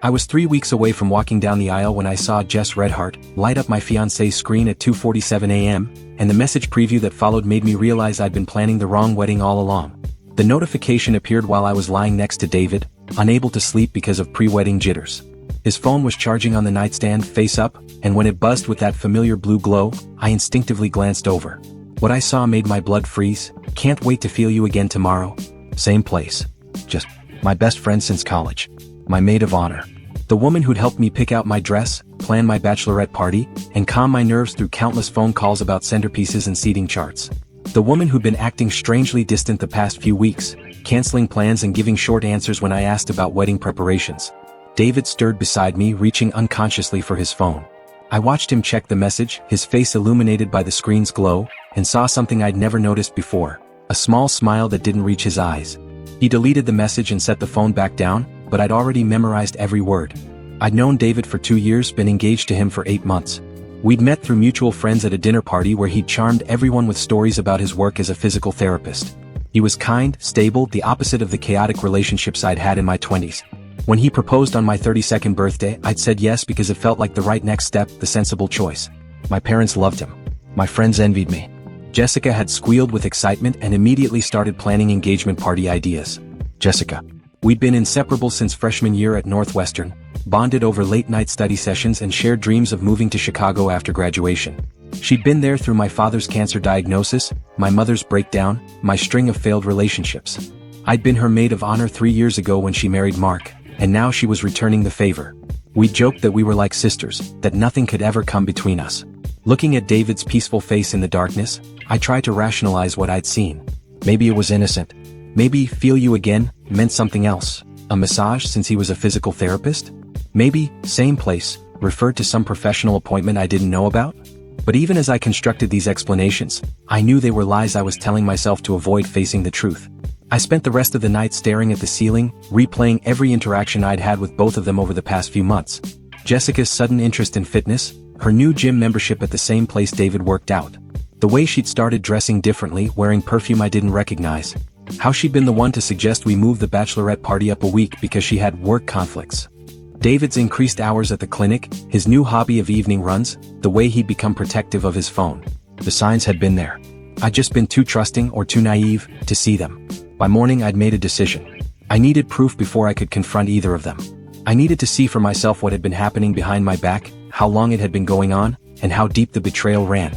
I was 3 weeks away from walking down the aisle when I saw Jess Redhart light up my fiancé's screen at 2:47 a.m., and the message preview that followed made me realize I'd been planning the wrong wedding all along. The notification appeared while I was lying next to David, unable to sleep because of pre-wedding jitters. His phone was charging on the nightstand face up, and when it buzzed with that familiar blue glow, I instinctively glanced over. What I saw made my blood freeze. Can't wait to feel you again tomorrow. Same place. Just my best friend since college. My maid of honor. The woman who'd helped me pick out my dress, plan my bachelorette party, and calm my nerves through countless phone calls about centerpieces and seating charts. The woman who'd been acting strangely distant the past few weeks, canceling plans and giving short answers when I asked about wedding preparations. David stirred beside me, reaching unconsciously for his phone. I watched him check the message, his face illuminated by the screen's glow, and saw something I'd never noticed before, a small smile that didn't reach his eyes. He deleted the message and set the phone back down, but I'd already memorized every word. I'd known David for 2 years, been engaged to him for 8 months. We'd met through mutual friends at a dinner party where he'd charmed everyone with stories about his work as a physical therapist. He was kind, stable, the opposite of the chaotic relationships I'd had in my 20s. When he proposed on my 32nd birthday, I'd said yes because it felt like the right next step, the sensible choice. My parents loved him. My friends envied me. Jessica had squealed with excitement and immediately started planning engagement party ideas. Jessica. We'd been inseparable since freshman year at Northwestern, bonded over late-night study sessions and shared dreams of moving to Chicago after graduation. She'd been there through my father's cancer diagnosis, my mother's breakdown, my string of failed relationships. I'd been her maid of honor 3 years ago when she married Mark, and now she was returning the favor. We joked that we were like sisters, that nothing could ever come between us. Looking at David's peaceful face in the darkness, I tried to rationalize what I'd seen. Maybe it was innocent. Maybe feel you again meant something else. A massage since he was a physical therapist? Maybe same place referred to some professional appointment I didn't know about? But even as I constructed these explanations, I knew they were lies I was telling myself to avoid facing the truth. I spent the rest of the night staring at the ceiling, replaying every interaction I'd had with both of them over the past few months. Jessica's sudden interest in fitness, her new gym membership at the same place David worked out. The way she'd started dressing differently, wearing perfume I didn't recognize. How she'd been the one to suggest we move the bachelorette party up a week because she had work conflicts. David's increased hours at the clinic, his new hobby of evening runs, the way he'd become protective of his phone. The signs had been there. I'd just been too trusting or too naive to see them. By morning I'd made a decision. I needed proof before I could confront either of them. I needed to see for myself what had been happening behind my back, how long it had been going on, and how deep the betrayal ran.